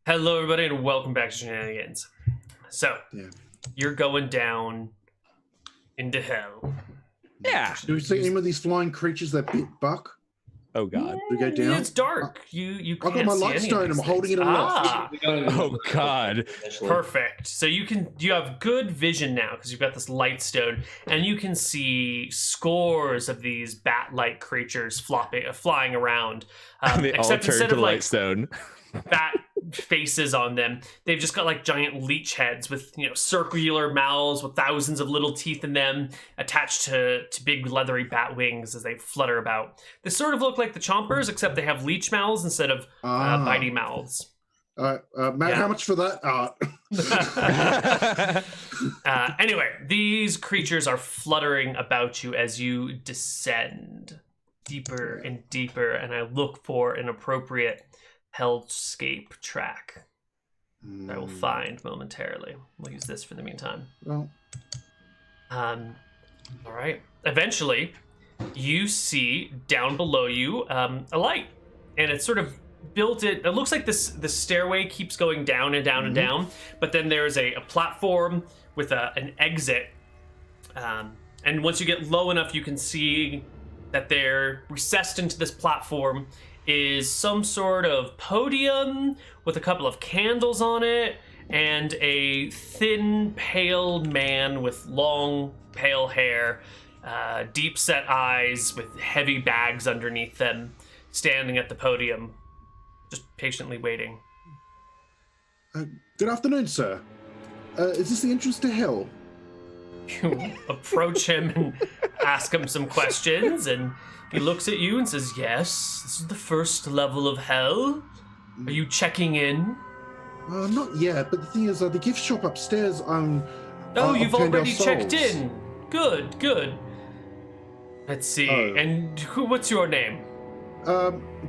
Hello, everybody, and welcome back to Shenanigans. So, you're going down into hell. Yeah. Do we see any of these flying creatures that bit Buck? Oh God. We go down. It's dark. You can't I've got my see light any stone. of I'm these holding things. it aloft. Oh God. Perfect. So you have good vision now because you've got this light stone, and you can see scores of these bat-like creatures flying around. They all turn to the light stone. Bat faces on them, they've just got like giant leech heads with circular mouths with thousands of little teeth in them attached to big leathery bat wings as they flutter about. They sort of look like the chompers, except they have leech mouths instead of bitey mouths. Matt, how much for that art? Anyway, these creatures are fluttering about you as you descend deeper and deeper, and I look for an appropriate hellscape track that I will find momentarily. We'll use this for the meantime. Well. All right. Eventually, you see down below you a light, and it's sort of built. It looks like the stairway keeps going down and down and down, but then there's a platform with an exit. And once you get low enough, you can see that they're recessed into this platform is some sort of podium with a couple of candles on it and a thin, pale man with long, pale hair, deep-set eyes with heavy bags underneath them, standing at the podium, just patiently waiting. Good afternoon, sir. Is this the entrance to hell? You approach him and ask him some questions, and he looks at you and says, "Yes, this is the first level of hell. Are you checking in?" Not yet, but the thing is, the gift shop upstairs, you've already checked in. Good. Let's see. Oh. And what's your name?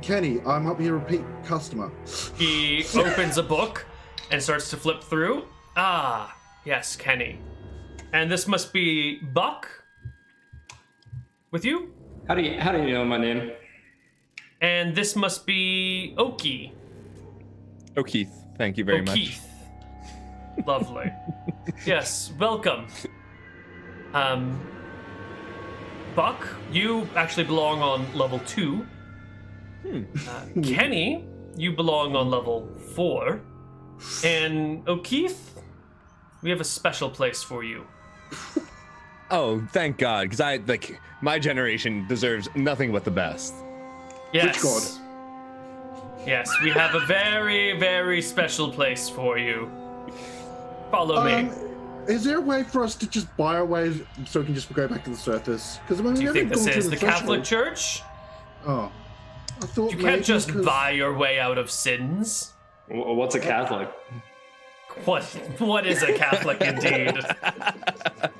Kenny, I might be a repeat customer. He opens a book and starts to flip through. Ah, yes, Kenny. And this must be Buck with you? How do you know my name? And this must be Oki. O'Keith, thank you very much. O'Keith. Lovely. Yes, welcome. Buck, you actually belong on level 2. Kenny, you belong on level 4. And O'Keith, we have a special place for you. Oh, thank God, because my generation deserves nothing but the best. Yes. Which god? Yes, we have a very, very special place for you. Follow me. Is there a way for us to just buy our way so we can just go back to the surface? Because Do you think this is the Catholic Church? Oh, I thought You can't just buy your way out of sins. What's a Catholic? What is a Catholic indeed?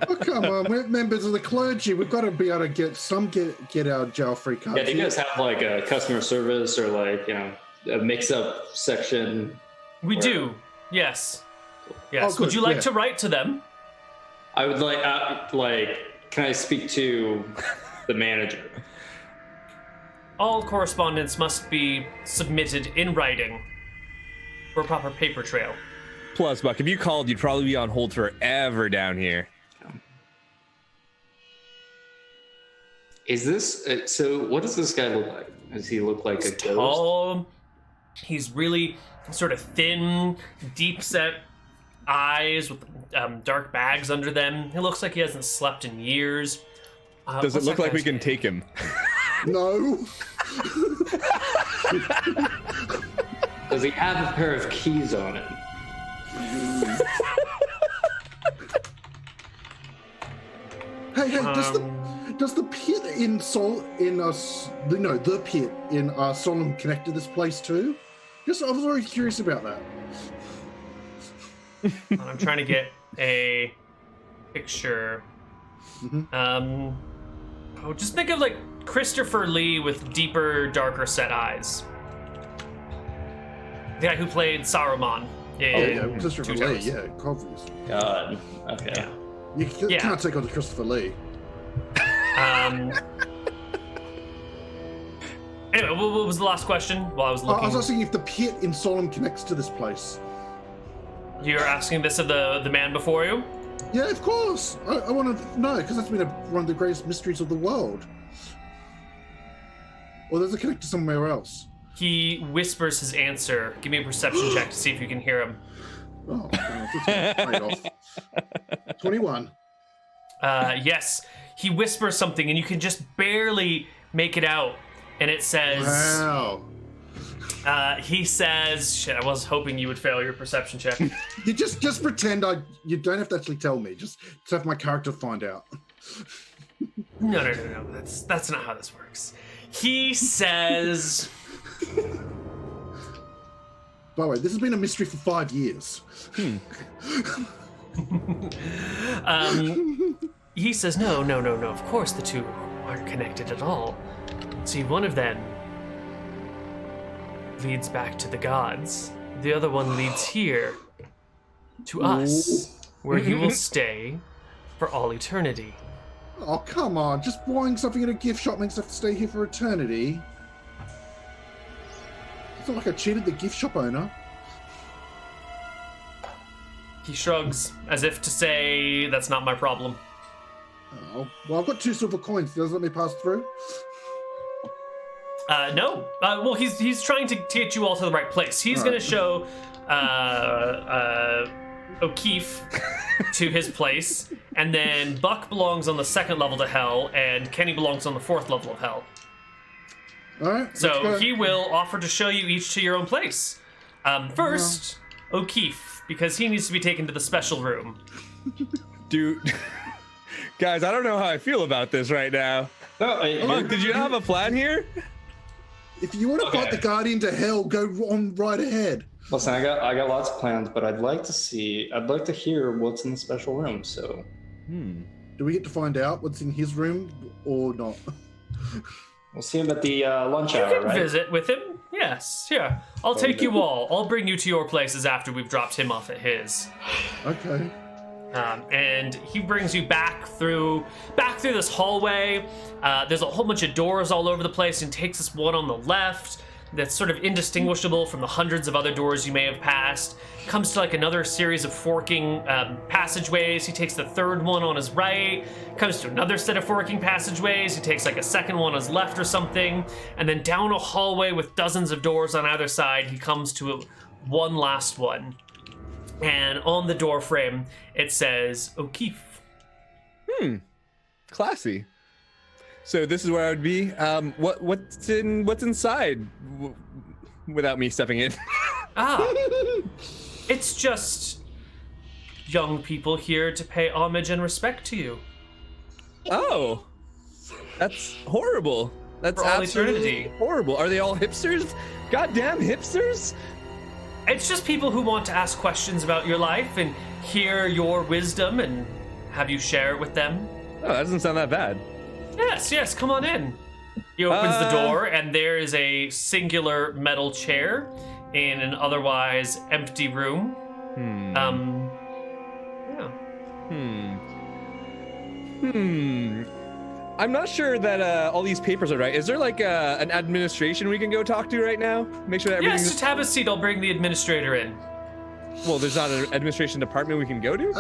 Oh, come on, we're members of the clergy. We've got to be able to get our jail-free cards. Yeah, do you guys have like a customer service or like a mix-up section? We do. Yes. Yes. Oh, good, Would you like to write to them? I would like. Can I speak to the manager? All correspondence must be submitted in writing for a proper paper trail. Plus, Buck, if you called, you'd probably be on hold forever down here. Is this so? What does this guy look like? Does he look like a ghost? Tall. He's really sort of thin, deep-set eyes with dark bags under them. He looks like he hasn't slept in years. Does it look like we can take him? No. Does he have a pair of keys on him? Hey, does the pit in the pit in Solemn connect to this place too? I was always curious about that. I'm trying to get a picture. Just think of like Christopher Lee with deeper, darker set eyes. The guy who played Saruman. Christopher Lee, yeah, obviously. God. Okay. Yeah. You can't take on the Christopher Lee. Anyway, what was the last question while I was looking? I was asking if the pit in Solemn connects to this place. You're asking this of the man before you? Yeah, of course. I want to know, because that's been one of the greatest mysteries of the world. Or does it connect to somewhere else? He whispers his answer. Give me a perception check to see if you can hear him. Oh, it's paid off. 21. Yes. He whispers something, and you can just barely make it out. And it says... Wow. He says... Shit, I was hoping you would fail your perception check. You just pretend you don't have to actually tell me. Just have my character find out. No. That's not how this works. He says... By the way, this has been a mystery for 5 years. He says, no. Of course the two aren't connected at all. See, one of them leads back to the gods. The other one leads here to us, where you will stay for all eternity. Oh, come on. Just buying something at a gift shop makes us have to stay here for eternity. It's not like I cheated the gift shop owner. He shrugs, as if to say, that's not my problem. Oh, well, I've got 2 silver coins. Does that let me pass through? No. Well, he's trying to get you all to the right place. He's going to show O'Keefe to his place, and then Buck belongs on the 2nd level to hell, and Kenny belongs on the 4th level of hell. All right. So he will offer to show you each to your own place. First, O'Keefe, because he needs to be taken to the special room. Dude, guys, I don't know how I feel about this right now. No, Marc, did you have a plan here? If you want to fight the Guardian to hell, go on right ahead. listen, I got lots of plans, but I'd like to hear what's in the special room. So, Do we get to find out what's in his room or not? we'll see him at the lunch You hour, can right? visit with him. Yes, yeah. I'll take you all. I'll bring you to your places after we've dropped him off at his. Okay. And he brings you back through this hallway. There's a whole bunch of doors all over the place, and takes this one on the left that's sort of indistinguishable from the hundreds of other doors you may have passed. Comes to like another series of forking passageways. He takes the 3rd one on his right. Comes to another set of forking passageways. He takes like a 2nd one on his left or something. And then down a hallway with dozens of doors on either side, he comes to one last one. And on the door frame, it says O'Keefe. Classy. So this is where I would be. What's inside? Without me stepping in. It's just young people here to pay homage and respect to you. Oh, that's horrible. That's For all absolutely eternity. horrible. Are they all hipsters? Goddamn hipsters! It's just people who want to ask questions about your life and hear your wisdom and have you share it with them. Oh, that doesn't sound that bad. Yes, come on in. He opens the door, and there is a singular metal chair in an otherwise empty room. Yeah. I'm not sure that all these papers are right. Is there like an administration we can go talk to right now? Make sure that Yes, everything's... just have a seat. I'll bring the administrator in. Well, there's not an administration department we can go to?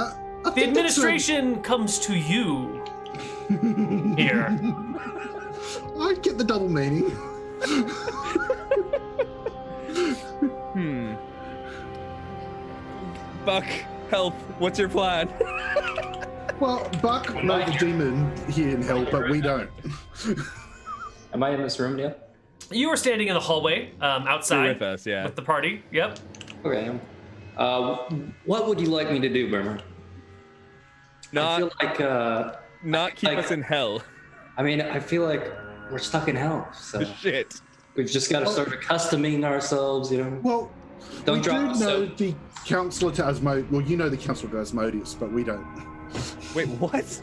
The administration comes to you here. I get the double meaning. Buck, help. What's your plan? Well, Buck knows the demon here in hell, but we don't. Am I in this room yet? You were standing in the hallway outside You're with us, yeah. with the party. Yep. Okay. What would you like me to do, Burmer? I feel like Not keep like- us in hell. I mean, I feel like we're stuck in hell. So Shit. we've just got to start accustoming ourselves, you know. Well, Don't we drop do us, know so- the counselor to Asmodeus. Well, you know the counselor to Asmodeus, but we don't. Wait, what?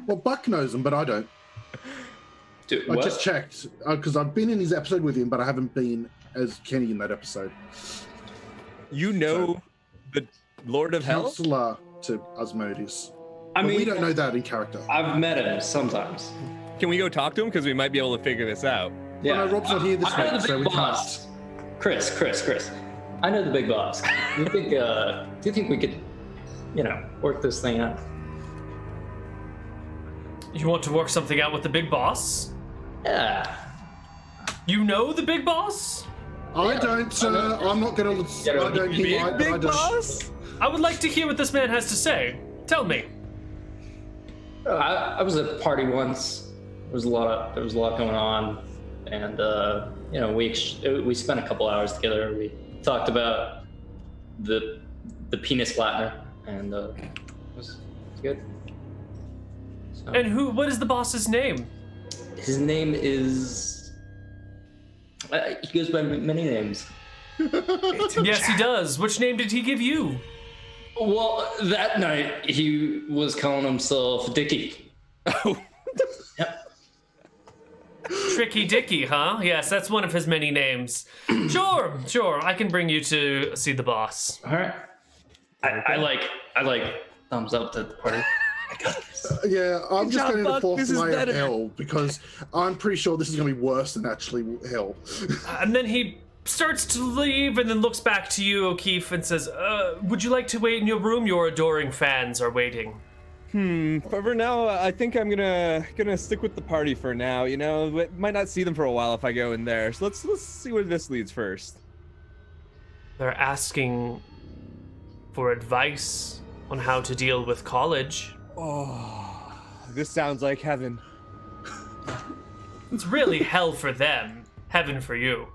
Well, Buck knows him, but I don't. Dude, I what? just checked because I've been in his episode with him, but I haven't been as Kenny in that episode. You know the Lord of Hell? Counselor to Asmodeus. I But mean, we don't know that in character. I've met him sometimes. Can we go talk to him? Because we might be able to figure this out. Yeah. Well, no, Rob's not here this I know week, the so big we boss. Chris. I know the big boss. Do you think we could, work this thing out? You want to work something out with the big boss? Yeah. You know the big boss? I don't, sir. I'm not going to. I don't. He might, but I Big don't. boss? I would like to hear what this man has to say. Tell me. I was at a party once. There was a lot going on, and we spent a couple hours together. We talked about the penis flattener, and it was good. So, And what is the boss's name? his name is. He goes by many names. Yes, he does. Which name did he give you? Well, that night he was calling himself Dickie. Oh. Yep. Tricky Dicky, huh? Yes, that's one of his many names. Sure. I can bring you to see the boss. All right. I like thumbs up to the party. I got this. Yeah, I'm just going to Buck. force This is my way of better. hell because I'm pretty sure this is going to be worse than actually hell. And then he starts to leave and then looks back to you, O'Keefe, and says, would you like to wait in your room? Your adoring fans are waiting. For now, I think I'm gonna stick with the party for now. Might not see them for a while if I go in there. So let's see where this leads first. They're asking for advice on how to deal with college. Oh, this sounds like heaven. It's really hell for them, heaven for you.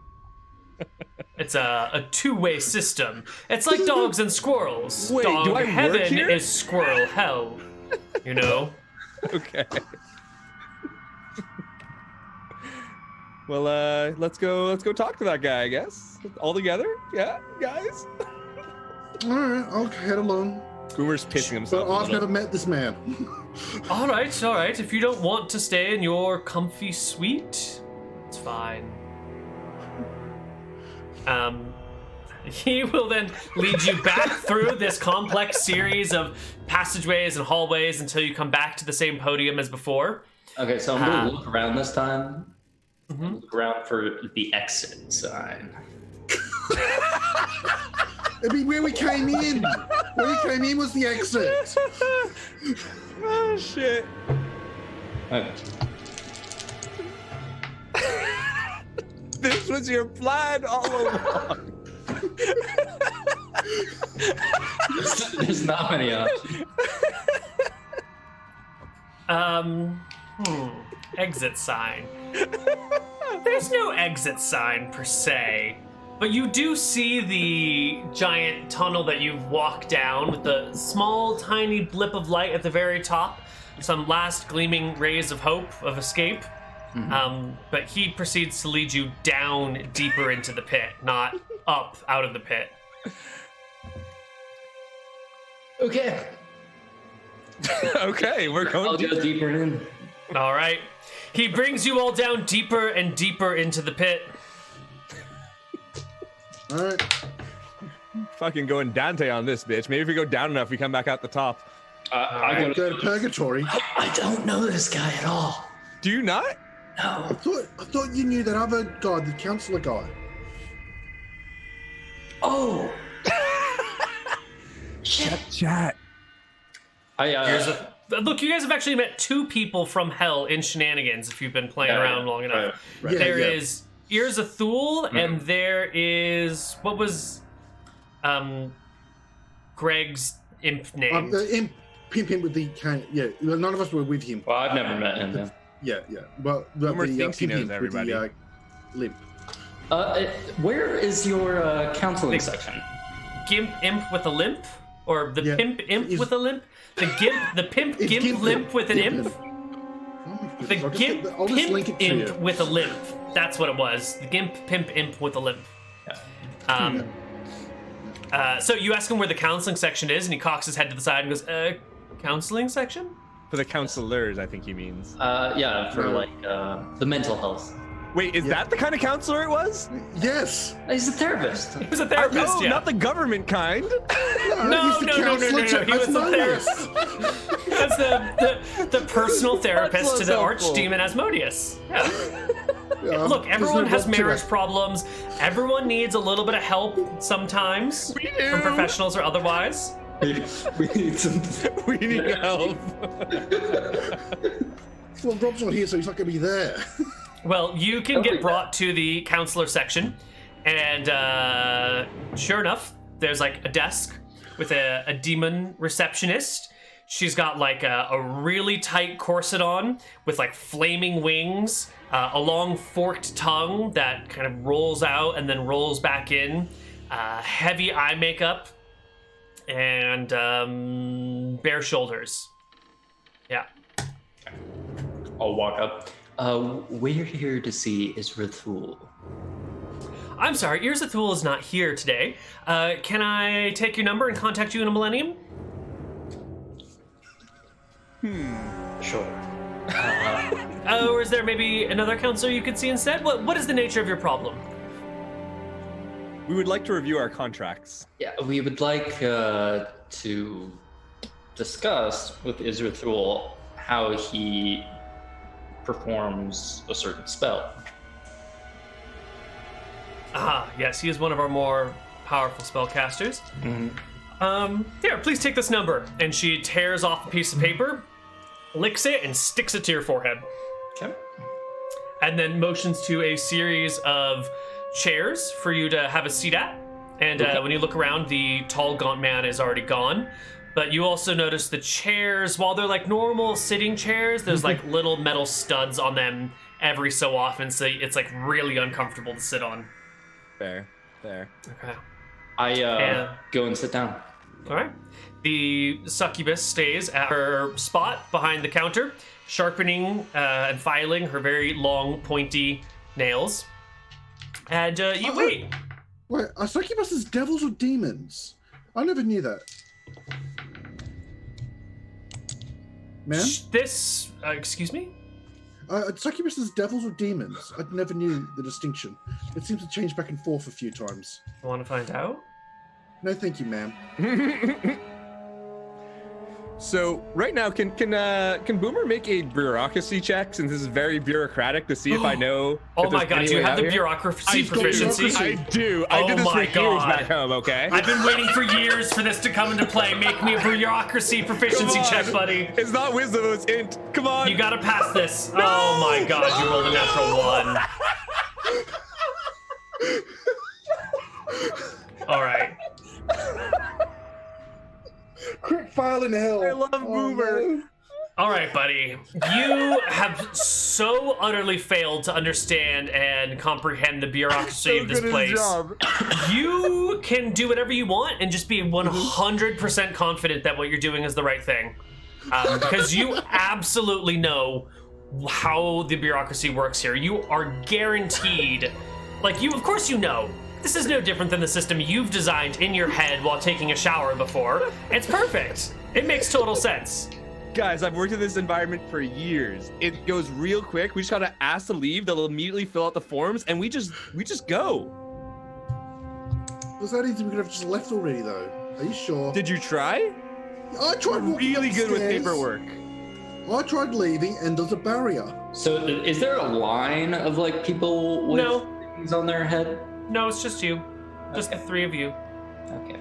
It's a two-way system. It's like dogs and squirrels. Wait, Dog do I work heaven here? is squirrel hell. You know? Okay. Well, let's go talk to that guy, I guess. All together? Yeah, guys? All right, I'll head along. Boomer's pissing himself. But a I've little. never met this man. All right. If you don't want to stay in your comfy suite, it's fine. He will then lead you back through this complex series of passageways and hallways until you come back to the same podium as before. Okay, so I'm gonna look around this time. Look around for the exit sign. It'd be where we came in. Where we came in was the exit. Oh, shit. Okay. This was your plan all along. There's not many options. Exit sign. There's no exit sign per se, but you do see the giant tunnel that you've walked down with the small, tiny blip of light at the very top. Some last gleaming rays of hope of escape. But he proceeds to lead you down deeper into the pit, not up out of the pit. Okay. Okay, we're I'll going go deeper in. All right. He brings you all down deeper and deeper into the pit. All right. fucking going Dante on this bitch. Maybe if we go down enough, we come back out the top. I go to purgatory. I don't know this guy at all. Do you not? No. I thought you knew that other guy, the counselor guy. Oh. Shit. Chat. Look, you guys have actually met two people from Hell in Shenanigans if you've been playing around long enough. Right. There Yeah. is Ears of Thule, and there is what was Greg's imp name? The pimp with the cane. Yeah, none of us were with him. Well, I've never met him. Then. Yeah. Well, the Boomer thinks he knows pimp with everybody. the limp. Where is your counseling section? Gimp imp with a limp, or the Yeah. pimp imp Is- with a limp? The pimp It's gimp limp with an Gimp imp. limp. Oh my The goodness, gimp I'll just link pimp it to imp you. with a limp. That's what it was. The gimp pimp imp with a limp. So you ask him where the counseling section is, and he cocks his head to the side and goes, counseling section? For the counselors, I think he means. Yeah, for No. like the mental health. Wait, is that the kind of counselor it was? Yes. He's a therapist. He was a therapist, No, yeah. not the government kind. No, he's the no, counselor to He was us a minors. therapist. As the personal therapist to less the helpful. archdemon Asmodeus. Yeah. Yeah, Look, everyone has there's no marriage rope problems. Everyone needs a little bit of help sometimes. We do. From professionals or otherwise. We need some. We need help. to it. Well, Rob's not here, so he's not going to be there. Well, you can get brought to the counselor section, and sure enough, there's like a desk with a demon receptionist. She's got like a really tight corset on with like flaming wings, a long forked tongue that kind of rolls out and then rolls back in, heavy eye makeup, and bare shoulders. Yeah. I'll walk up. We're here to see Israthul. I'm sorry, Irzathul is not here today. Can I take your number and contact you in a millennium? Sure. Or is there maybe another counselor you could see instead? What is the nature of your problem? We would like to review our contracts. Yeah, we would like to discuss with Israthul how he performs a certain spell. Ah, yes, he is one of our more powerful spellcasters. Here, please take this number. And she tears off a piece of paper, licks it, and sticks it to your forehead. Okay. And then motions to a series of chairs for you to have a seat at. And when you look around, the tall, gaunt man is already gone. But you also notice the chairs, while they're like normal sitting chairs, there's like little metal studs on them every so often, so it's like really uncomfortable to sit on. Fair. Okay. I go and sit down. All right. The succubus stays at her spot behind the counter, sharpening and filing her very long, pointy nails. And you wait. Wait, are succubuses devils or demons? I never knew that. Ma'am? This, excuse me? Succubuses devils or demons? I never knew the distinction. It seems to change back and forth a few times. You want to find out? No, thank you, ma'am. So right now, can Boomer make a bureaucracy check, since this is very bureaucratic, to see if I know? Oh if my there's god, any do you way have out the here? bureaucracy proficiency? I do. I Oh did this for my years God. back home. Okay. I've been waiting for years for this to come into play. Make me a bureaucracy proficiency Come on. check, buddy. It's not wisdom. It's int. Come on. You gotta pass this. Oh my god, you rolled a natural one. All right. Crit file in hell. I love Boomer. No. All right, buddy. You have so utterly failed to understand and comprehend the bureaucracy of this good at place. his job. You can do whatever you want and just be 100% confident that what you're doing is the right thing. Because you absolutely know how the bureaucracy works here. You are guaranteed, of course you know. This is no different than the system you've designed in your head while taking a shower before. It's perfect. It makes total sense. Guys, I've worked in this environment for years. It goes real quick. We just gotta ask to leave. They'll immediately fill out the forms, and we just go. Was that easy? We could have just left already, though. Are you sure? Did you try? I tried walking Really good with upstairs. paperwork. I tried leaving, and there's a barrier. So, is there a line of people with No. things on their head? No, it's just you. Just the three of you. Okay.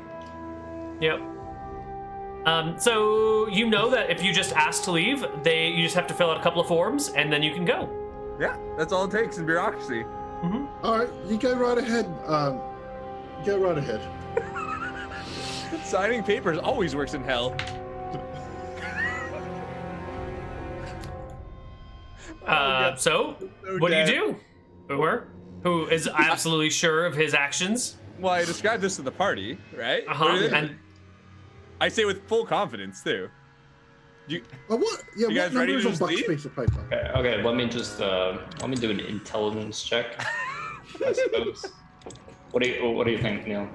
Yep. So you know that if you just ask to leave, you just have to fill out a couple of forms, and then you can go. Yeah, that's all it takes in bureaucracy. All right, you go right ahead. Go right ahead. Signing papers always works in hell. God. So So what dead. do you do, Boomer? Who is absolutely sure of his actions? Well, I described this to the party, right? Uh-huh. What do you think? And I say with full confidence too. Oh, what? Yeah, You what guys ready number is to on just Buck's leave? piece of paper? Okay. Let me just let me do an intelligence check. I suppose. What do you think, Neal?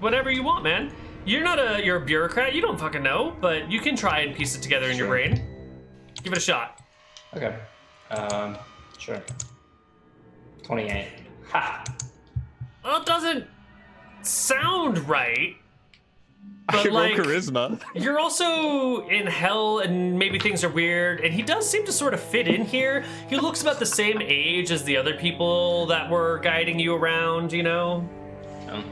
whatever you want, man. You're a bureaucrat. You don't fucking know, but you can try and piece it together in your Sure. brain. Give it a shot. Okay. Sure. 28. Ha! Well, it doesn't sound right. But can roll like, charisma. you're also in hell, and maybe things are weird. And he does seem to sort of fit in here. He looks about the same age as the other people that were guiding you around. You know, Um,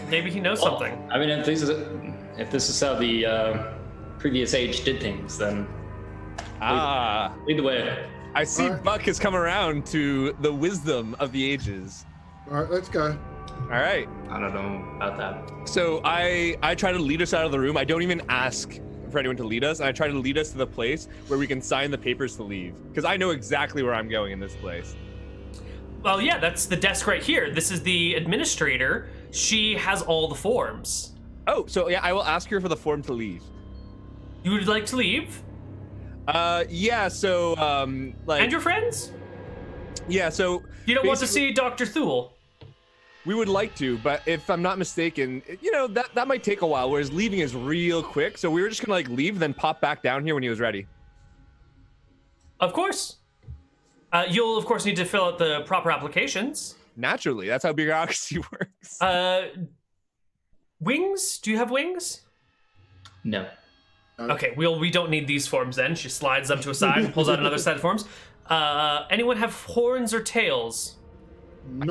maybe he knows something. I mean, if this is how the previous age did things, then lead the way. I see Alright. Buck has come around to the wisdom of the ages. All right, let's go. All right. I don't know about that. So I try to lead us out of the room. I don't even ask for anyone to lead us. And I try to lead us to the place where we can sign the papers to leave. Because I know exactly where I'm going in this place. Well, yeah, that's the desk right here. This is the administrator. She has all the forms. Oh, so yeah, I will ask her for the form to leave. You would like to leave? Yeah, so, like... And your friends? Yeah, so... You don't want to basically- see Dr. Thule? We would like to, but if I'm not mistaken, you know, that might take a while, whereas leaving is real quick. So we were just gonna like leave, then pop back down here when he was ready. Of course. You'll, of course, need to fill out the proper applications. Naturally, that's how bureaucracy works. Wings? Do you have wings? No. Okay, we don't need these forms then. She slides them to a side and pulls out another set of forms. Anyone have horns or tails?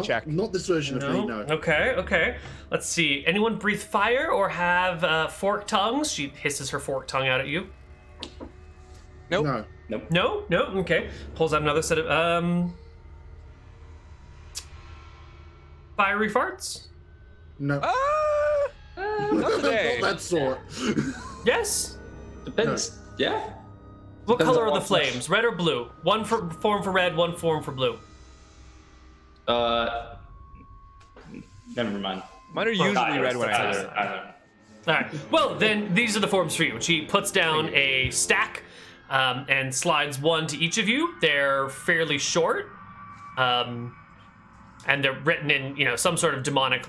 check. Not this version of me, no. Okay. Let's see. Anyone breathe fire or have forked tongues? She hisses her forked tongue out at you. Nope. No. No? Okay. Pulls out another set of, fiery farts? No. Not today. Not that sort. Yes? Depends. Yeah. What Depends color on are the what flames? Red or blue? One form for red, one form for blue. Never mind. Mine are usually red when I have it. Either. All right. Well, then these are the forms for you. She puts down a stack and slides one to each of you. They're fairly short, and they're written in some sort of demonic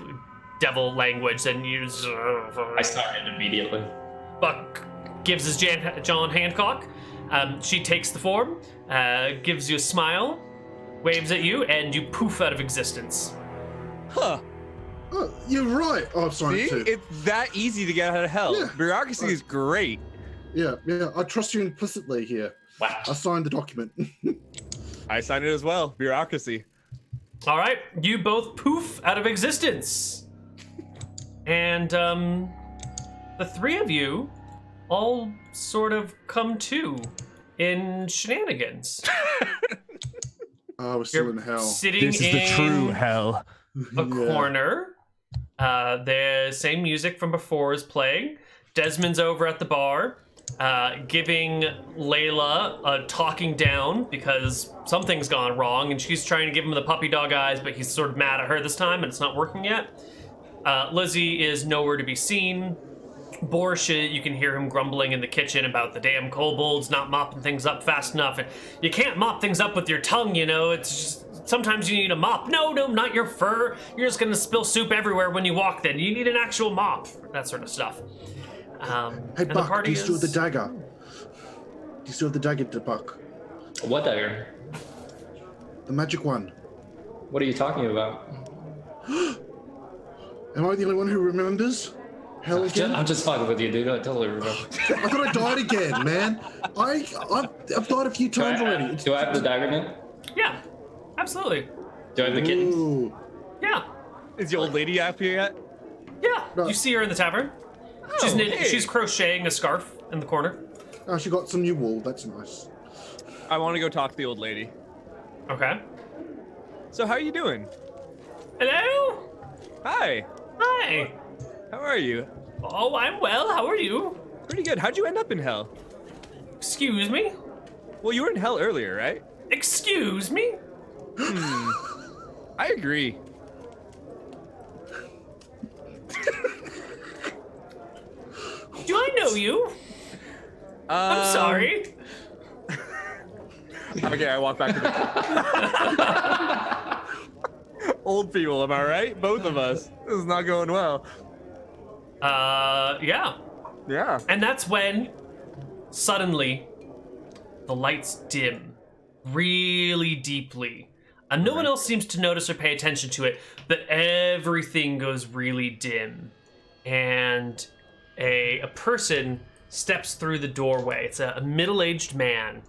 devil language. And use. I started immediately. Buck gives us John Hancock. She takes the form, gives you a smile, waves at you, and you poof out of existence. Huh. Oh, you're right. Oh, I'm sorry. See? It's that easy to get out of hell. Yeah. Bureaucracy is great. Yeah. I trust you implicitly here. Wow. I signed the document. I signed it as well. Bureaucracy. All right, you both poof out of existence. And the three of you all sort of come to in Shenanigans. We're still in hell. Sitting in hell. a corner. The same music from before is playing. Desmond's over at the bar, giving Layla a talking down because something's gone wrong, and she's trying to give him the puppy dog eyes, but he's sort of mad at her this time, and it's not working yet. Lizzie is nowhere to be seen. Borscht, you can hear him grumbling in the kitchen about the damn kobolds not mopping things up fast enough, and you can't mop things up with your tongue, it's just... Sometimes you need a mop. No, not your fur. You're just gonna spill soup everywhere when you walk then. You need an actual mop. That sort of stuff. Hey, Buck, do you still have the dagger? Do you still have the dagger, Buck? What dagger? The magic one. What are you talking about? Am I the only one who remembers? Hell again? I'm just fucking with you, dude. I totally remember. I thought I died again, man. I've died a few times already. Do I have the dagger now? Yeah, absolutely. Do I have the kittens? Ooh. Yeah, Is the old lady up here yet? yeah. No. You see her in the tavern. She's hey. she's crocheting a scarf in the corner. Oh, she got some new wool. That's nice. I want to go talk to the old lady. Okay. So how are you doing? Hello. Hi. Hi. How are you? Oh, I'm well. How are you? Pretty good. How'd you end up in hell? Excuse me. Well, you were in hell earlier, right? Excuse me. I agree. Do I know you? I'm sorry. Okay, I walk back to the old people, am I right? Both of us. This is not going well. Yeah. Yeah. And that's when suddenly the lights dim really deeply. And no one else seems to notice or pay attention to it, but everything goes really dim. And a person steps through the doorway. It's a middle-aged man.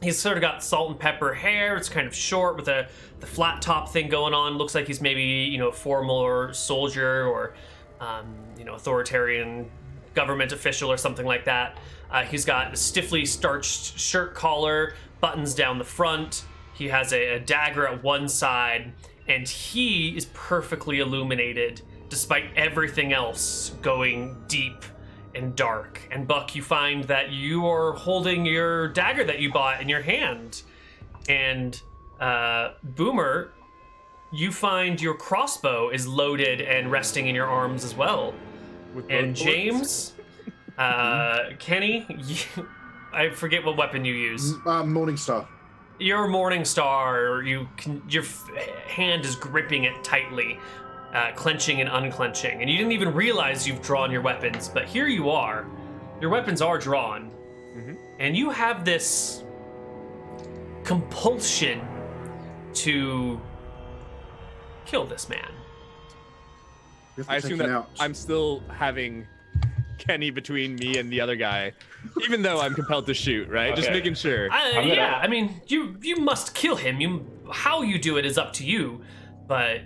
He's sort of got salt and pepper hair. It's kind of short with the flat top thing going on. Looks like he's maybe, a formal or soldier or, authoritarian government official or something like that. He's got a stiffly starched shirt collar, buttons down the front. He has a dagger at one side, and he is perfectly illuminated despite everything else going deep and dark. And Buck, you find that you are holding your dagger that you bought in your hand. And Boomer, you find your crossbow is loaded and resting in your arms as well. And James, Kenny, I forget what weapon you use. Morningstar. Your Morningstar, your hand is gripping it tightly, clenching and unclenching, and you didn't even realize you've drawn your weapons, but here you are. Your weapons are drawn, and you have this compulsion to kill this man. I assume that I'm still having Kenny between me and the other guy, even though I'm compelled to shoot, right? Okay. Just making sure. Yeah, I mean, you must kill him. How you do it is up to you, but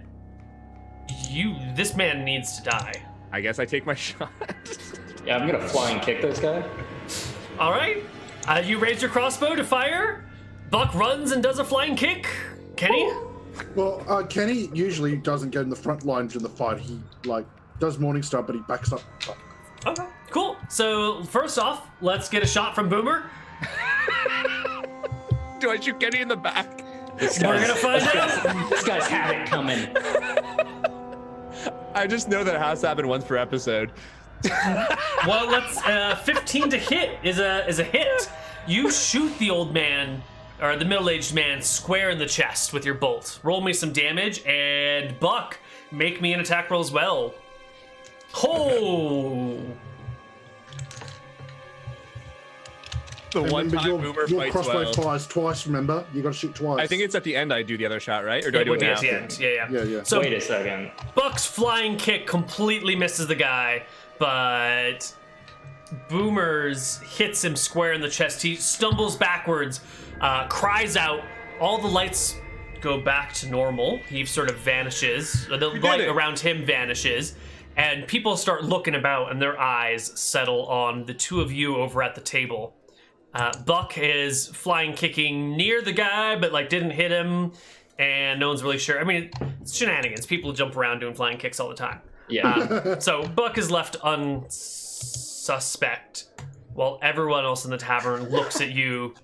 this man needs to die. I guess I take my shot. Yeah, I'm gonna flying kick this guy. All right, you raise your crossbow to fire. Buck runs and does a flying kick. Kenny? Well, Kenny usually doesn't get in the front lines in the fight. He does Morningstar, but he backs up. Okay, cool. So first off, let's get a shot from Boomer. Do I shoot Kenny in the back? We're gonna find out. This guy's had it coming. I just know that it has to happen once per episode. Well, let's 15 to hit is a hit. You shoot the old man, or the middle-aged man, square in the chest with your bolt. Roll me some damage, and Buck, make me an attack roll as well. Oh! The one time Boomer your fights crossbow well. fires twice, remember? You gotta shoot twice. I think it's at the end I do the other shot, right? Or do I do it now? At the end. Yeah. So, wait a second. Buck's flying kick completely misses the guy, but Boomer's hits him square in the chest. He stumbles backwards, cries out. All the lights go back to normal. He sort of vanishes. The light around him vanishes. And people start looking about, and their eyes settle on the two of you over at the table. Buck is flying kicking near the guy, but didn't hit him, and no one's really sure. I mean, it's shenanigans. People jump around doing flying kicks all the time. Yeah. So Buck is left unsuspect, while everyone else in the tavern looks at you.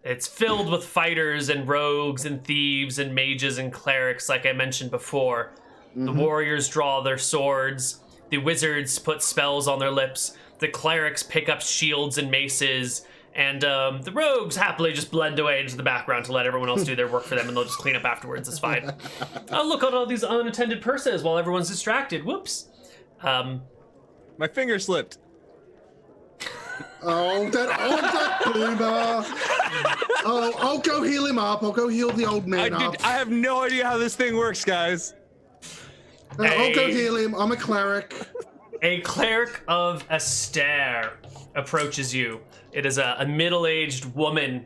It's filled with fighters and rogues and thieves and mages and clerics, like I mentioned before. The warriors draw their swords. The wizards put spells on their lips. The clerics pick up shields and maces. And the rogues happily just blend away into the background to let everyone else do their work for them, and they'll just clean up afterwards. It's fine. Oh, look at all these unattended purses while everyone's distracted. Whoops. My finger slipped. Oh, that Boomer. Oh, I'll go heal him up. I'll go heal the old man up. I have no idea how this thing works, guys. I'll go heal him. I'm a cleric. A cleric of Astaire approaches you. It is a middle-aged woman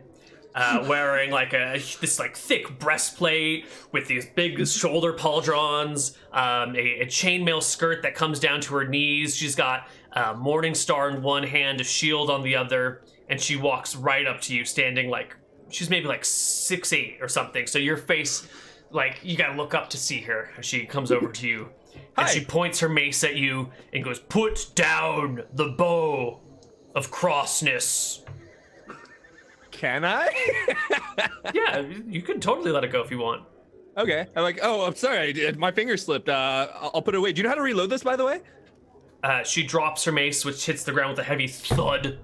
wearing this thick breastplate with these big shoulder pauldrons, a chainmail skirt that comes down to her knees. She's got a Morningstar in one hand, a shield on the other, and she walks right up to you, standing she's maybe 6'8" or something. So your face, you gotta look up to see her as she comes over to you. And she points her mace at you and goes, "Put down the bow of crossness." Can I? Yeah, you can totally let it go if you want. Okay. I'm sorry. My finger slipped. I'll put it away. Do you know how to reload this, by the way? She drops her mace, which hits the ground with a heavy thud,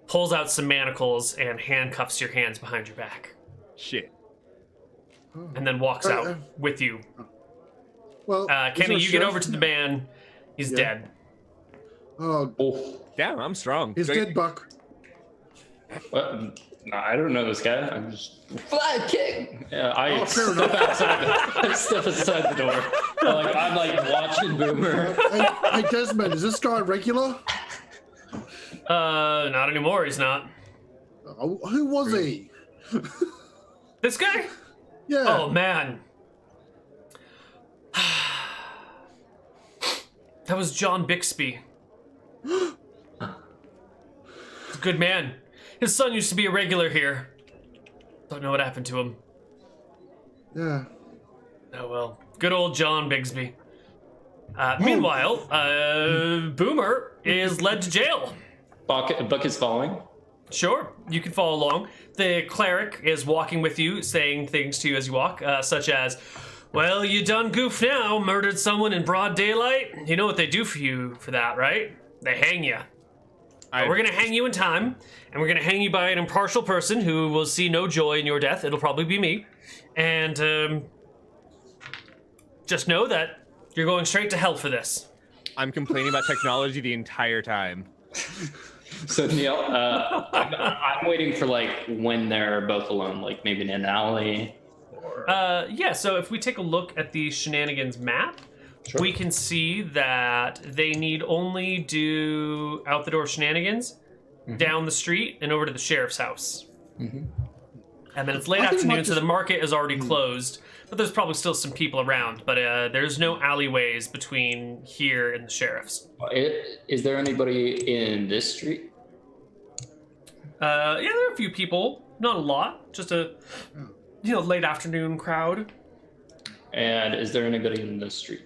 pulls out some manacles, and handcuffs your hands behind your back. Shit. And then walks out with you. Well, Kenny, you get over to the man. He's dead. Oh, damn! I'm strong. He's dead, Buck. What? No, I don't know this guy. I'm just fly kick. Yeah, I fair step outside. I step outside the door. I'm like watching Boomer. Hey, Desmond, is this guy regular? Not anymore. He's not. Oh, who was he? This guy? Yeah. Oh man. That was John Bixby. He's a good man. His son used to be a regular here. Don't know what happened to him. Yeah. Oh well. Good old John Bigsby. Meanwhile, Boomer is led to jail. Buck is following. Sure, you can follow along. The cleric is walking with you, saying things to you as you walk, such as, well, you done goofed now, murdered someone in broad daylight. You know what they do for you for that, right? They hang you. We're gonna hang you in time, and we're gonna hang you by an impartial person who will see no joy in your death. It'll probably be me. And just know that you're going straight to hell for this. I'm complaining about technology the entire time. So Neal, I'm waiting for like when they're both alone, like maybe in an alley. Yeah, so if we take a look at the Shenanigans map, Sure. we can see that they need only do out the door shenanigans, down the street, and over to the sheriff's house. And then it's late I think afternoon, Marc so is- the market is already closed, but there's probably still some people around. But there's no alleyways between here and the sheriff's. Is there anybody in this street? Yeah, there are a few people, not a lot, just a late afternoon crowd. And is there anybody in this street?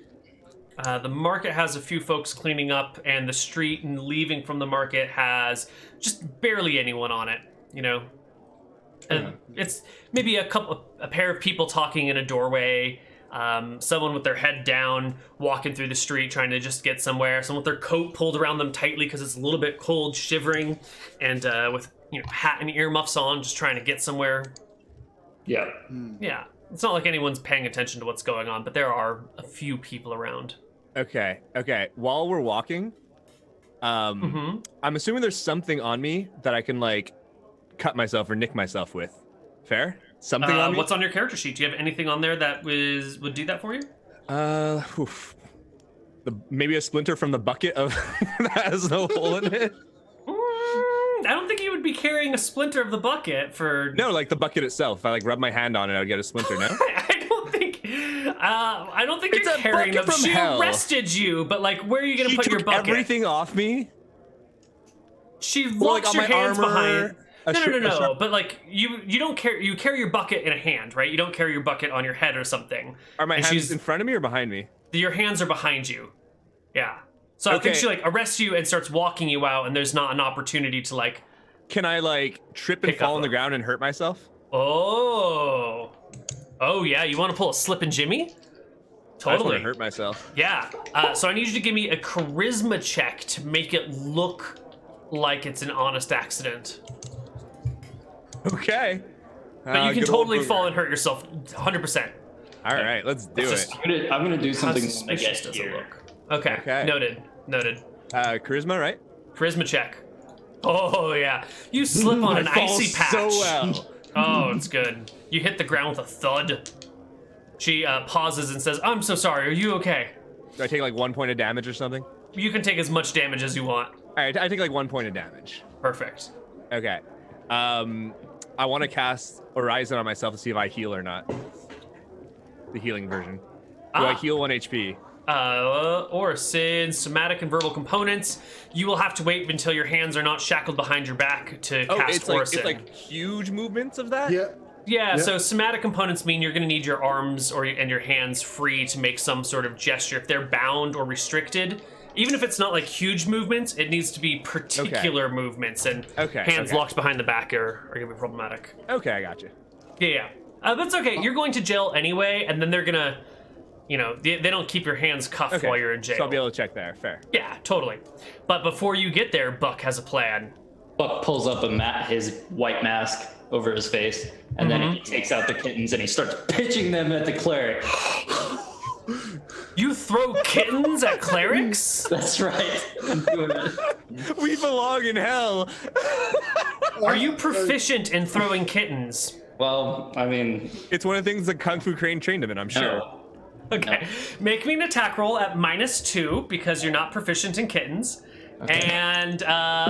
The market has a few folks cleaning up, and the street and leaving from the market has just barely anyone on it, you know. And it's maybe a pair of people talking in a doorway, someone with their head down walking through the street trying to just get somewhere, someone with their coat pulled around them tightly because it's a little bit cold, shivering, and with hat and earmuffs on, just trying to get somewhere. Yeah. Yeah, it's not like anyone's paying attention to what's going on, but there are a few people around. Okay. While we're walking, I'm assuming there's something on me that I can like cut myself or nick myself with. Fair? Something on me? What's on your character sheet? Do you have anything on there that would do that for you? Maybe a splinter from the bucket of that has no hole in it. I don't think you would be carrying a splinter of the bucket for. No, like the bucket itself. If I like rub my hand on it, I would get a splinter. No. I don't think It's you're a carrying them. bucket from She hell. arrested you, but like, where are you gonna She put your took bucket? everything off me. She Well, like, locks on your my hands armor, behind. a shirt- a No. shirt- But like, you don't carry. You carry your bucket in a hand, right? You don't carry your bucket on your head or something. Are my And hands she's- in front of me or behind me? Your hands are behind you. Yeah. So I think Okay. she like arrests you and starts walking you out, and there's not an opportunity to like. Can I like trip and Pick fall up on the a- ground and hurt myself? Oh yeah. You want to pull a slip and jimmy? I just Totally. want to hurt myself. Yeah. So I need you to give me a charisma check to make it look like it's an honest accident. Okay. But you can totally fall and hurt yourself, 100%. All right, let's do it. I'm gonna do How something when I suspicious get does it here. look? Okay. Okay. Noted. Charisma, right? Charisma check. Oh yeah. You slip on an I fall icy patch. so well. Oh, it's good. You hit the ground with a thud. She pauses and says, "I'm so sorry. Are you okay?" Do I take like 1 point of damage or something? You can take as much damage as you want. All right, I take like 1 point of damage. Perfect. Okay. I want to cast Horizon on myself to see if I heal or not. The healing version. Do I heal 1 HP? Or since somatic and verbal components, you will have to wait until your hands are not shackled behind your back to Oh, cast it's like Orison. huge movements of that. Yeah. Yeah, Yeah. so somatic components mean you're going to need your arms and your hands free to make some sort of gesture. If they're bound or restricted, even if it's not like huge movements, it needs to be particular movements. And hands locked behind the back are going to be problematic. Okay, I got you. Yeah. That's okay. You're going to jail anyway, and then they're going to, they don't keep your hands cuffed Okay. while you're in jail. So I'll be able to check there. Fair. Yeah, totally. But before you get there, Buck has a plan. Buck pulls up his white mask over his face, and then he takes out the kittens and he starts pitching them at the cleric. You throw kittens at clerics? That's right. I'm doing it. We belong in hell. Are you proficient in throwing kittens? Well, I mean, It's one of the things that Kung Fu Crane trained him in, I'm sure. no. Okay. No. Make me an attack roll at -2 because you're not proficient in kittens. Okay. And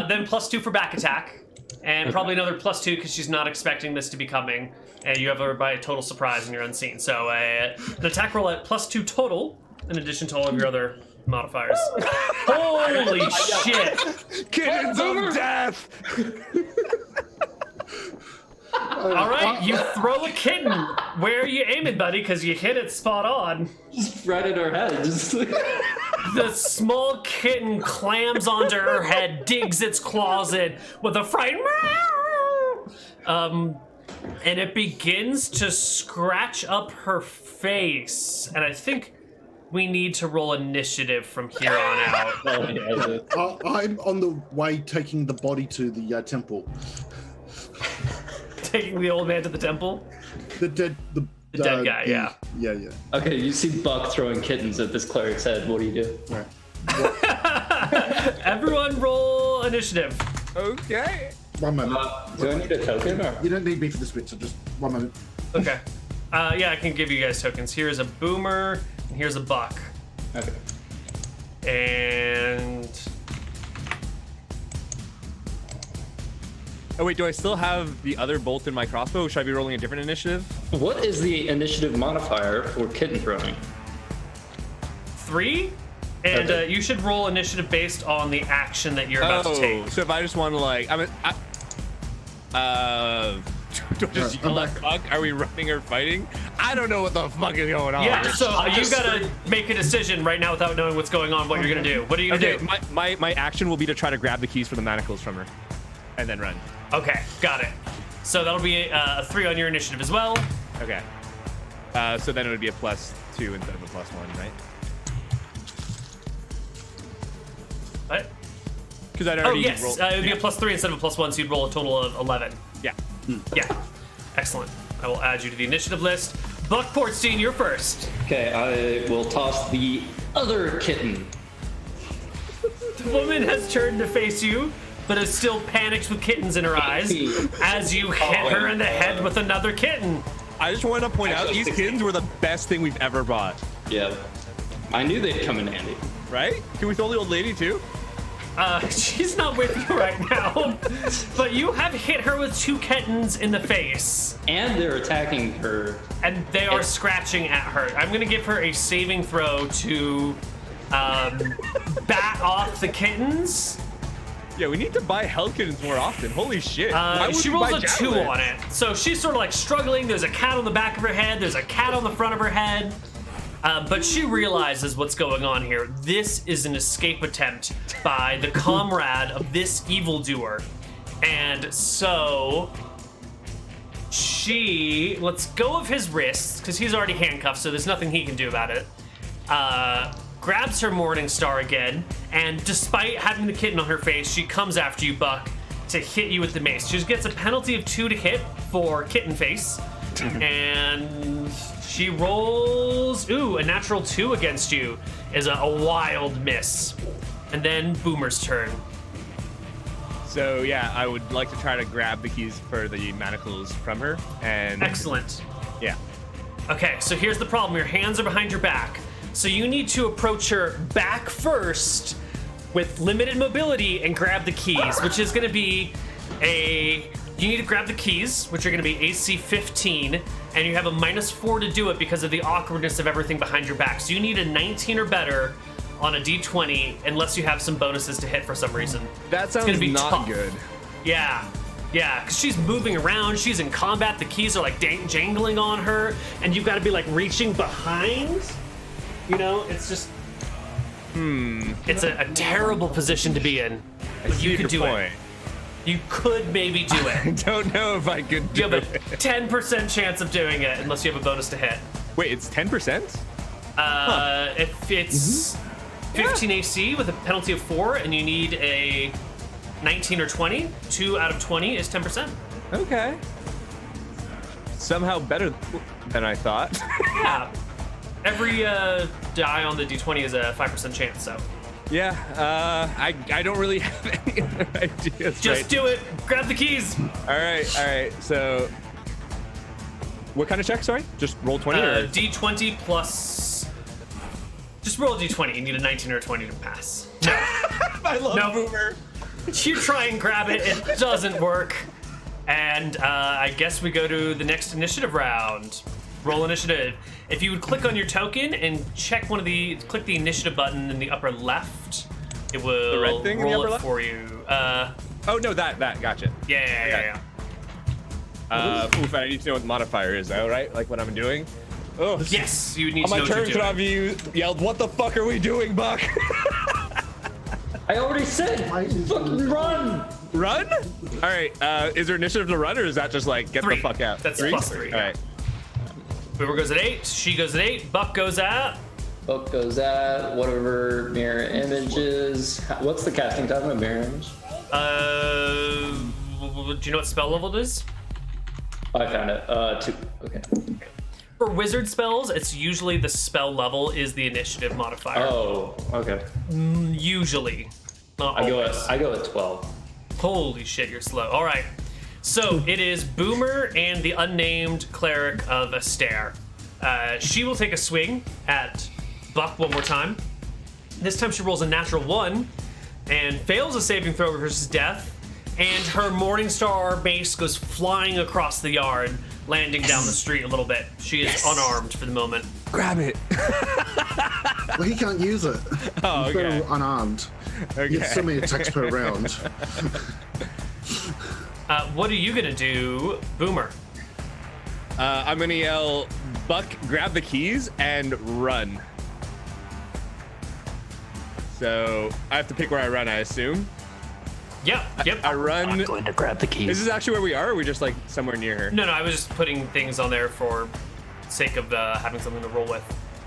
then +2 for back attack. And probably another +2 because she's not expecting this to be coming. And you have her by a total surprise and you're unseen. So an attack roll at +2 total in addition to all of your other modifiers. Holy shit! Kittens of death! All right, you throw a kitten. Where are you aiming, buddy? Because you hit it spot on. Just right at her head. Just like... The small kitten clams onto her head, digs its claws in with a frightened meow. And it begins to scratch up her face. And I think we need to roll initiative from here on out. Oh, yeah, I'm on the way taking the body to the temple. Taking the old man to the temple? The dead guy, yeah. Yeah. Okay, you see Buck throwing kittens at this cleric's head. What do you do? Right. Everyone roll initiative. Okay. One moment. Do I need a token? Or? You don't need me for this bit, so just one moment. Okay. Yeah, I can give you guys tokens. Here's a boomer, and here's a buck. Okay. And... Oh wait, do I still have the other bolt in my crossbow? Should I be rolling a different initiative? What is the initiative modifier for kitten throwing? 3, and Okay. you should roll initiative based on the action that you're about to take. So if I just want to like, do I just I'm yell at back. Buck? Are we running or fighting? I don't know what the fuck is going on. Yeah, so you gotta make a decision right now without knowing what's going on, what you're gonna do. What are you gonna Okay, do? my action will be to try to grab the keys for the manacles from her, and then run. Okay, got it. So that'll be a 3 on your initiative as well. Okay. So then it would be a +2 instead of a +1, right? What? Because I'd Oh, already yes. rolled. It would be yeah. a +3 instead of a +1, so you'd roll a total of 11. Yeah. Yeah. Excellent. I will add you to the initiative list. Buck Portstein, you're first. Okay, I will toss the other kitten. The woman has turned to face you, but is still panicked with kittens in her eyes as you hit her in the head with another kitten. I just want to point out these kittens were the best thing we've ever bought. Yeah. I knew they'd come in handy. Right? Can we throw the old lady too? She's not with you right now, but you have hit her with 2 kittens in the face, And they're attacking her. and they are scratching at her. I'm gonna give her a saving throw to bat off the kittens. Yeah, we need to buy hell kittens more often. Holy shit. Why would She we rolls buy a 2 javelins? on it, so she's sort of like struggling. There's a cat on the back of her head. There's a cat on the front of her head. But she realizes what's going on here. This is an escape attempt by the comrade of this evildoer. And so she lets go of his wrists, because he's already handcuffed, so there's nothing he can do about it. Grabs her Morning Star again, and despite having the kitten on her face, she comes after you, Buck, to hit you with the mace. She gets a penalty of 2 to hit for kitten face, and she rolls, a natural 2 against you is a wild miss. And then Boomer's turn. So yeah, I would like to try to grab the keys for the manacles from her, and Excellent. yeah. Okay, so here's the problem. Your hands are behind your back. So you need to approach her back first with limited mobility and grab the keys, which is going to be you need to grab the keys, which are going to be AC 15, and you have a -4 to do it because of the awkwardness of everything behind your back. So you need a 19 or better on a D20 unless you have some bonuses to hit for some reason. That It's sounds gonna be not tough. good. Yeah, because she's moving around, she's in combat, the keys are like jangling on her, and you've got to be like reaching behind. You know, it's just... It's a terrible position to be in. But you could do it. You could maybe do I it. don't know if I could do You have it. a 10% chance of doing it unless you have a bonus to hit. Wait, it's 10%? If it's 15 AC with a penalty of 4 and you need a 19 or 20, 2 out of 20 is 10%. Okay. Somehow better than I thought. Yeah. Every die on the D20 is a 5% chance, so. Yeah, I don't really have any other ideas. Just do it. Grab the keys. All right. So, what kind of check? Sorry, just roll 20. Or? D20 plus Just roll a d20. You need a 19 or a 20 to pass. No. I love No. Boomer. You try and grab it. It doesn't work. And I guess we go to the next initiative round. Roll initiative. If you would click on your token and check click the initiative button in the upper left, it will red thing in the roll upper it left? for you. Oh no, that gotcha. Yeah. Oof, I need to know what the modifier is, though, right? Like what I'm doing. Oh, Yes, you would need on to my know what turn, you're doing. Krob, you yelled, "What the fuck are we doing, Buck?" I already said, fucking run! Run? All right. Is there initiative to run, or is that just like get 3. the fuck out? That's 3? +3. All right. Boomer goes at 8. She goes at 8. Buck goes at. Book goes at whatever mirror image is. What's the casting time of mirror image? Do you know what spell level it is? I found it. 2. Okay. For wizard spells, it's usually the spell level is the initiative modifier. Oh, okay. Usually. Not I always. go at 12. Holy shit, you're slow. All right. So it is Boomer and the unnamed cleric of Astaire. She will take a swing at Buck one more time. This time she rolls a natural 1 and fails a saving throw versus death. And her Morningstar mace goes flying across the yard, landing down the street a little bit. She is unarmed for the moment. Grab it. Well, he can't use it. Oh, He's better okay. unarmed. Okay. He gets so many attacks per round. What are you gonna do, Boomer? I'm gonna yell, "Buck, grab the keys and run." So I have to pick where I run, I assume. Yep. I run. Going to grab the keys. Is this actually where we are? Or are we just like somewhere near her? No, I was just putting things on there for sake of having something to roll with.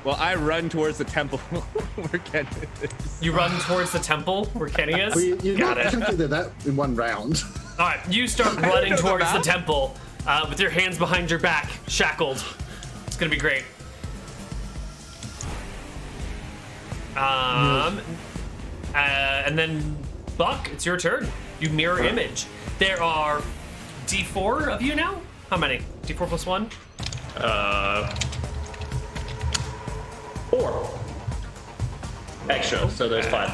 Well, I run towards the temple where Ken is. You run towards the temple where Kenny is? Well, you Got it. can't do that in one round. All right, you start running know the towards the map. temple with your hands behind your back, shackled. It's gonna be great. And then Buck, it's your turn. You mirror image. There are D4 of you now. How many? D4 plus 1. 4. Extra, so there's 5.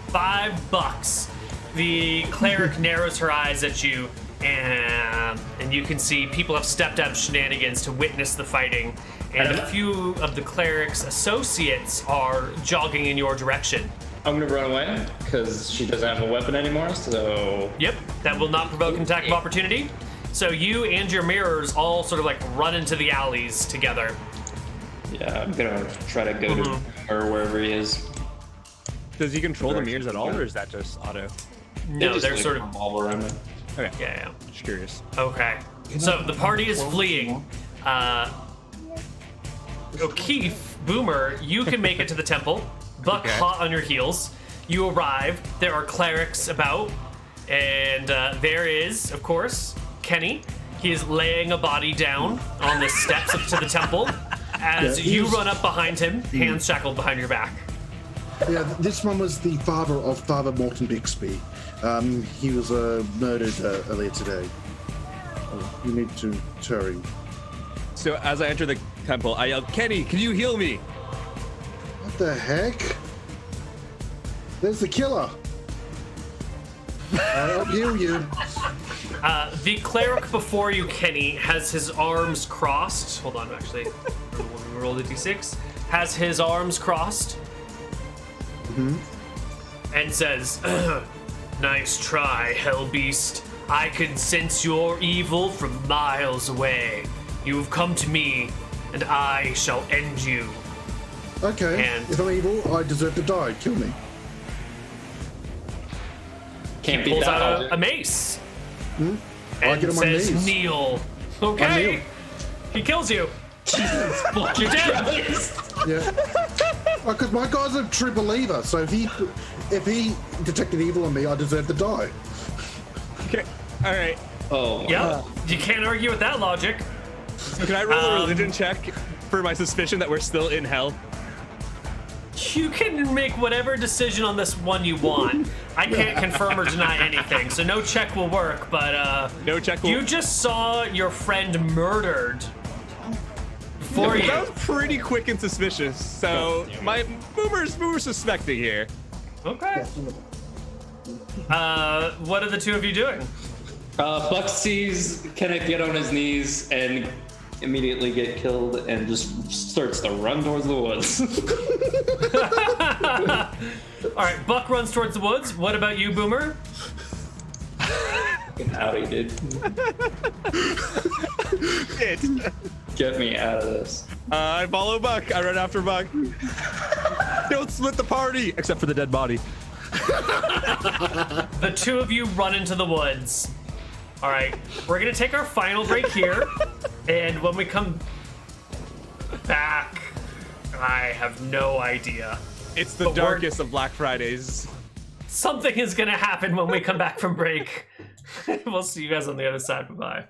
$5. The cleric narrows her eyes at you, and you can see people have stepped out of Shenanigans to witness the fighting, and a few of the cleric's associates are jogging in your direction. I'm gonna run away because she doesn't have a weapon anymore. So Yep, that will not provoke an attack of opportunity. So you and your mirrors all sort of like run into the alleys together. yeah, I'm gonna try to go to or wherever he is. Does he control the mirrors at all, or is that just auto? No, just, they're like, sort of revolve around me. Okay. yeah. Just curious. Okay, so the party is fleeing. O'Keefe, Boomer, you can make it to the temple. Buck, Okay. hot on your heels. You arrive. There are clerics about, and there is, of course, Kenny. He is laying a body down on the steps up to the temple. As Yeah, you he's- run up behind him, hands shackled behind your back. Yeah, this one was the father of Father Morton Bixby. He was murdered earlier today. You need to hurry. So as I enter the temple, I yell, "Kenny, can you heal me?" What the heck? There's the killer. I'll heal you. The cleric before you, Kenny, has his arms crossed. Hold on, actually. We roll the d6. Has his arms crossed. And says, "Nice try, hell beast. I can sense your evil from miles away. You have come to me, and I shall end you." Okay, And- if I'm evil, I deserve to die. Kill me. Can't beat Pulls that out logic. a mace. I And get on my says, knees. "Kneel." Okay. Kneel. He kills you. You're dead. Yeah. Because my guy's a true believer, so if he detected evil in me, I deserve to die. Okay. All right. Oh, my Yep. You can't argue with that logic. Can I roll a religion check for my suspicion that we're still in hell? You can make whatever decision on this one you want. I can't confirm or deny anything, so no check will work, but No check will- you just saw your friend murdered for you. That was pretty quick and suspicious. So my Boomer's suspecting here. Okay. What are the two of you doing? Buck sees Kenneth get on his knees and immediately get killed and just starts to run towards the woods. All right, Buck runs towards the woods. What about you, Boomer? Howdy, dude. Get me out of this. I follow Buck. I run after Buck. Don't split the party, except for the dead body. The two of you run into the woods. All right, we're gonna take our final break here, and when we come back, I have no idea. It's the darkest of Black Fridays. Something is gonna happen when we come back from break. We'll see you guys on the other side. Bye-bye.